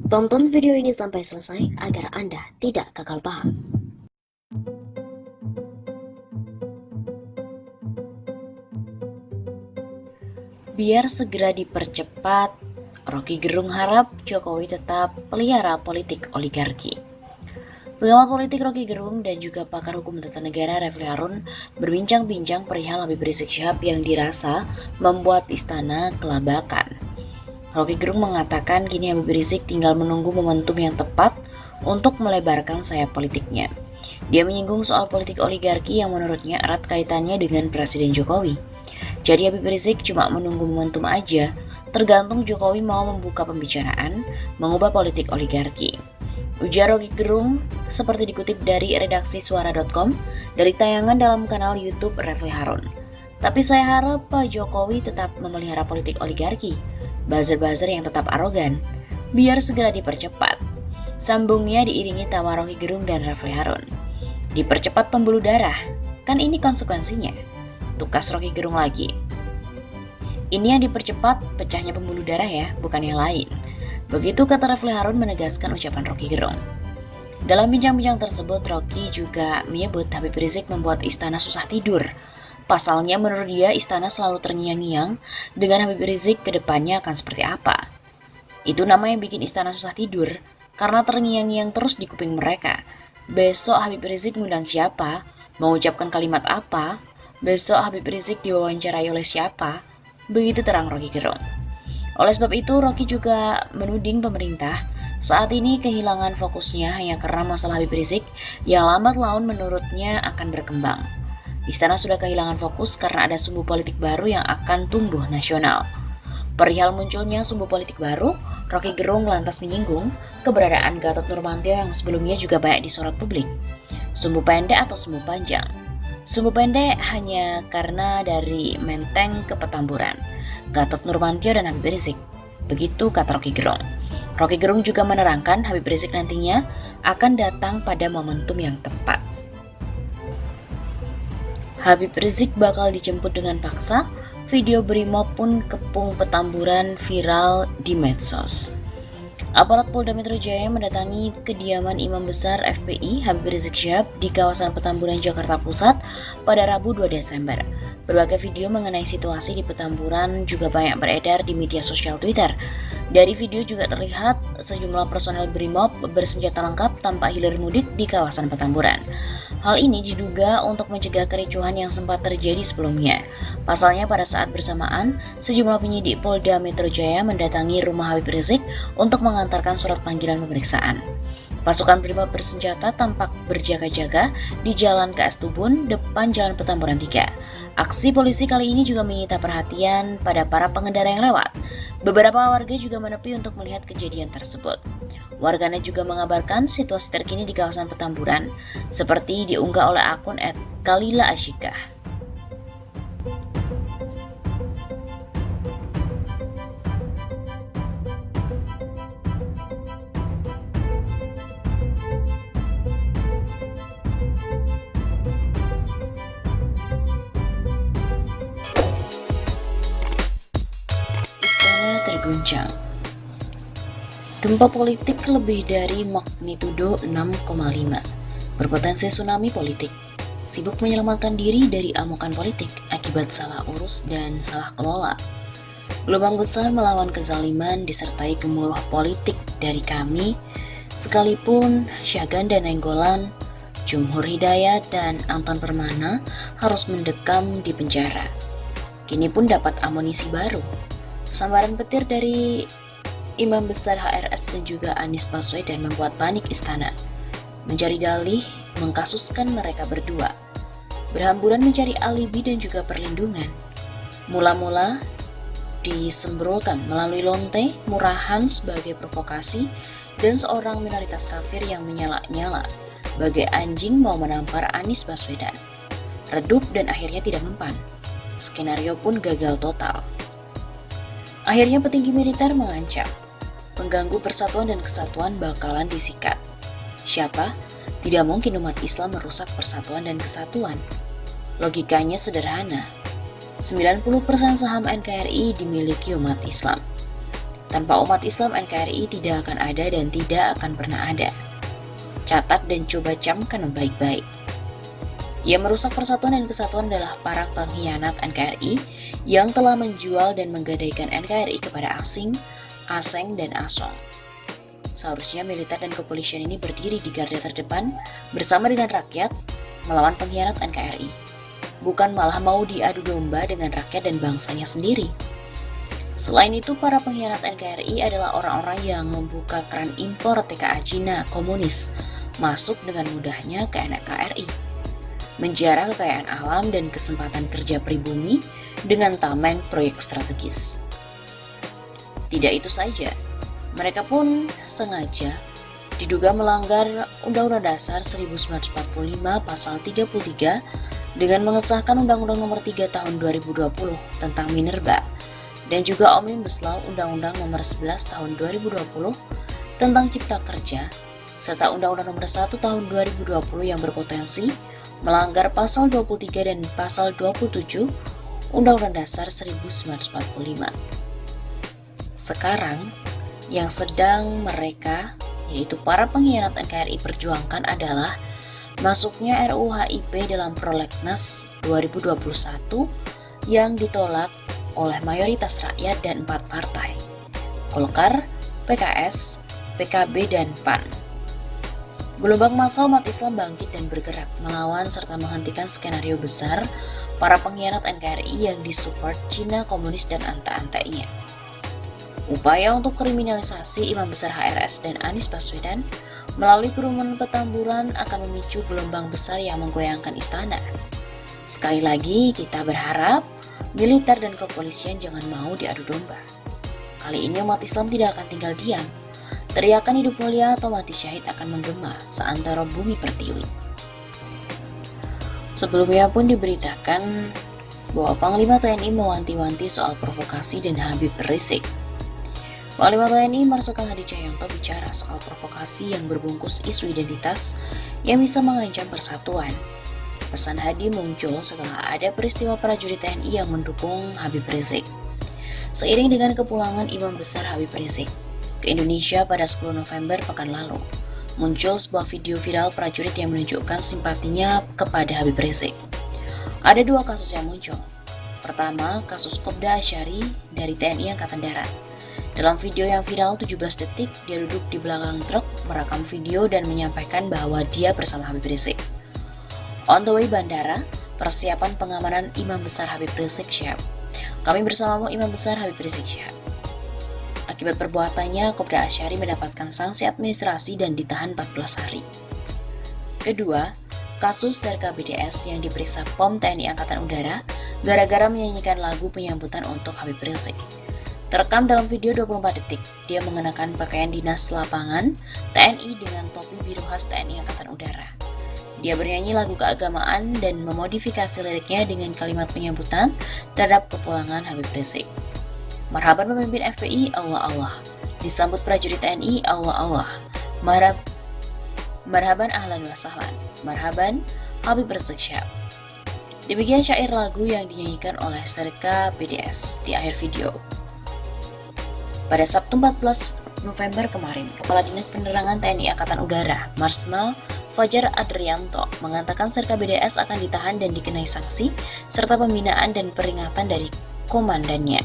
Tonton video ini sampai selesai agar Anda tidak gagal paham. Biar segera dipercepat, Rocky Gerung harap Jokowi tetap pelihara politik oligarki. Pengamat politik Rocky Gerung dan juga pakar hukum tata negara Refli Harun berbincang-bincang perihal Habib Rizik Syihab yang dirasa membuat istana kelabakan. Rocky Gerung mengatakan kini Habib Rizik tinggal menunggu momentum yang tepat untuk melebarkan sayap politiknya. Dia menyinggung soal politik oligarki yang menurutnya erat kaitannya dengan Presiden Jokowi. Jadi Habib Rizik cuma menunggu momentum aja, tergantung Jokowi mau membuka pembicaraan, mengubah politik oligarki. Ujar Rocky Gerung seperti dikutip dari redaksi suara.com dari tayangan dalam kanal YouTube Refli Harun. Tapi saya harap Pak Jokowi tetap memelihara politik oligarki, buzzer-buzzer yang tetap arogan, biar segera dipercepat. Sambungnya diiringi tawa Rocky Gerung dan Refli Harun. Dipercepat pembuluh darah, kan ini konsekuensinya. Tukas Rocky Gerung lagi. Ini yang dipercepat pecahnya pembuluh darah ya, bukan yang lain. Begitu kata Refli Harun menegaskan ucapan Rocky Gerung. Dalam bincang-bincang tersebut, Rocky juga menyebut Habib Rizik membuat istana susah tidur. Pasalnya menurut dia istana selalu terngiang-ngiang dengan Habib Rizik ke depannya akan seperti apa. Itu nama yang bikin istana susah tidur karena terngiang-ngiang terus di kuping mereka. Besok Habib Rizik ngundang siapa, mengucapkan kalimat apa, besok Habib Rizik diwawancarai oleh siapa, begitu terang Rocky Gerung. Oleh sebab itu, Rocky juga menuding pemerintah saat ini kehilangan fokusnya hanya karena masalah Habib Rizik yang lambat laun menurutnya akan berkembang. Istana sudah kehilangan fokus karena ada sumbu politik baru yang akan tumbuh nasional. Perihal munculnya sumbu politik baru, Rocky Gerung lantas menyinggung keberadaan Gatot Nurmantio yang sebelumnya juga banyak disorot publik. Sumbu pendek atau sumbu panjang? Sumbu pendek hanya karena dari Menteng ke Petamburan, Gatot Nurmantio dan Habib Rizik. Begitu kata Rocky Gerung. Rocky Gerung juga menerangkan Habib Rizik nantinya akan datang pada momentum yang tepat. Habib Rizik bakal dijemput dengan paksa, video Brimob pun kepung Petamburan viral di medsos. Aparat Polda Metro Jaya mendatangi kediaman Imam Besar FPI Habib Rizik Syihab di kawasan Petamburan, Jakarta Pusat pada Rabu 2 Desember. Berbagai video mengenai situasi di Petamburan juga banyak beredar di media sosial Twitter. Dari video juga terlihat sejumlah personel Brimob bersenjata lengkap tampak hilir mudik di kawasan Petamburan. Hal ini diduga untuk mencegah kericuhan yang sempat terjadi sebelumnya. Pasalnya pada saat bersamaan, sejumlah penyidik Polda Metro Jaya mendatangi rumah Habib Rizik untuk mengantarkan surat panggilan pemeriksaan. Pasukan Brimob bersenjata tampak berjaga-jaga di Jalan KS Tubun depan Jalan Petamburan 3. Aksi polisi kali ini juga menyita perhatian pada para pengendara yang lewat. Beberapa warga juga menepi untuk melihat kejadian tersebut. Warganet juga mengabarkan situasi terkini di kawasan Petamburan, seperti diunggah oleh akun @kalila_asyikah. Istana terguncang. Gempa politik lebih dari magnitudo 6,5, berpotensi tsunami politik. Sibuk menyelamatkan diri dari amukan politik akibat salah urus dan salah kelola. Gelombang besar melawan kezaliman disertai gemuruh politik dari kami, sekalipun Syahganda Nainggolan, Jumhur Hidayat, dan Anton Permana harus mendekam di penjara. Kini pun dapat amunisi baru. Sambaran petir dari Imam Besar HRS dan juga Anies Baswedan membuat panik istana. Mencari dalih, mengkasuskan mereka berdua. Berhamburan mencari alibi dan juga perlindungan. Mula-mula disembrolkan melalui lonte, murahan sebagai provokasi, dan seorang minoritas kafir yang menyala-nyala bagai anjing mau menampar Anies Baswedan. Redup dan akhirnya tidak mempan. Skenario pun gagal total. Akhirnya petinggi militer mengancam, pengganggu persatuan dan kesatuan bakalan disikat. Siapa? Tidak mungkin umat Islam merusak persatuan dan kesatuan. Logikanya sederhana. 90% saham NKRI dimiliki umat Islam. Tanpa umat Islam, NKRI tidak akan ada dan tidak akan pernah ada. Catat dan coba camkan baik-baik. Yang merusak persatuan dan kesatuan adalah para pengkhianat NKRI yang telah menjual dan menggadaikan NKRI kepada asing, aseng, dan asong. Seharusnya militer dan kepolisian ini berdiri di garda terdepan bersama dengan rakyat melawan pengkhianat NKRI, bukan malah mau diadu domba dengan rakyat dan bangsanya sendiri. Selain itu, para pengkhianat NKRI adalah orang-orang yang membuka keran impor TKA Cina komunis masuk dengan mudahnya ke NKRI, menjarah kekayaan alam dan kesempatan kerja pribumi dengan tameng proyek strategis. Tidak itu saja, mereka pun sengaja diduga melanggar Undang-Undang Dasar 1945 Pasal 33 dengan mengesahkan Undang-Undang Nomor 3 Tahun 2020 tentang Minerba dan juga Omnibus Law Undang-Undang Nomor 11 Tahun 2020 tentang Cipta Kerja serta Undang-Undang Nomor 1 Tahun 2020 yang berpotensi melanggar Pasal 23 dan Pasal 27 Undang-Undang Dasar 1945. Sekarang, yang sedang mereka, yaitu para pengkhianat NKRI perjuangkan adalah masuknya RUU HIP dalam Prolegnas 2021 yang ditolak oleh mayoritas rakyat dan 4 partai, Golkar, PKS, PKB, dan PAN. Gelombang massa umat Islam bangkit dan bergerak melawan serta menghentikan skenario besar para pengkhianat NKRI yang disupport Cina komunis dan anta-antainya. Upaya untuk kriminalisasi Imam Besar HRS dan Anies Baswedan melalui kerumunan Petamburan akan memicu gelombang besar yang menggoyangkan istana. Sekali lagi, kita berharap militer dan kepolisian jangan mau diadu domba. Kali ini umat Islam tidak akan tinggal diam. Teriakan hidup mulia atau mati syahid akan menggema seantero bumi pertiwi. Sebelumnya pun diberitakan bahwa Panglima TNI mewanti-wanti soal provokasi dan Habib Rizik. Panglima TNI Marsikal Hadi Cahyanto bicara soal provokasi yang berbungkus isu identitas yang bisa mengancam persatuan. Pesan Hadi muncul setelah ada peristiwa prajurit TNI yang mendukung Habib Rizik. Seiring dengan kepulangan Imam Besar Habib Rizik ke Indonesia pada 10 November pekan lalu, muncul sebuah video viral prajurit yang menunjukkan simpatinya kepada Habib Rizik. Ada 2 kasus yang muncul. Pertama, kasus Kopda Asyari dari TNI Angkatan Darat. Dalam video yang viral 17 detik, dia duduk di belakang truk, merekam video dan menyampaikan bahwa dia bersama Habib Rizik. On the way bandara, persiapan pengamanan Imam Besar Habib Rizik siap. Kami bersamamu Imam Besar Habib Rizik siap. Akibat perbuatannya, Kopda Asyari mendapatkan sanksi administrasi dan ditahan 14 hari. Kedua, kasus Serka BDS yang diperiksa POM TNI Angkatan Udara gara-gara menyanyikan lagu penyambutan untuk Habib Rizik. Terekam dalam video 24 detik, dia mengenakan pakaian dinas lapangan TNI dengan topi biru khas TNI Angkatan Udara. Dia bernyanyi lagu keagamaan dan memodifikasi liriknya dengan kalimat penyambutan terhadap kepulangan Habib Rizik. Marhaban pemimpin FPI, Allah Allah. Disambut prajurit TNI, Allah Allah. Marhaban ahlan wa sahlan. Marhaban Habib Rizik Syihab. Demikian syair lagu yang dinyanyikan oleh Serka BDS di akhir video. Pada Sabtu 14 November kemarin, Kepala Dinas Penerangan TNI Angkatan Udara, Marsma Fajar Adrianto, mengatakan Serka BDS akan ditahan dan dikenai sanksi, serta pembinaan dan peringatan dari komandannya.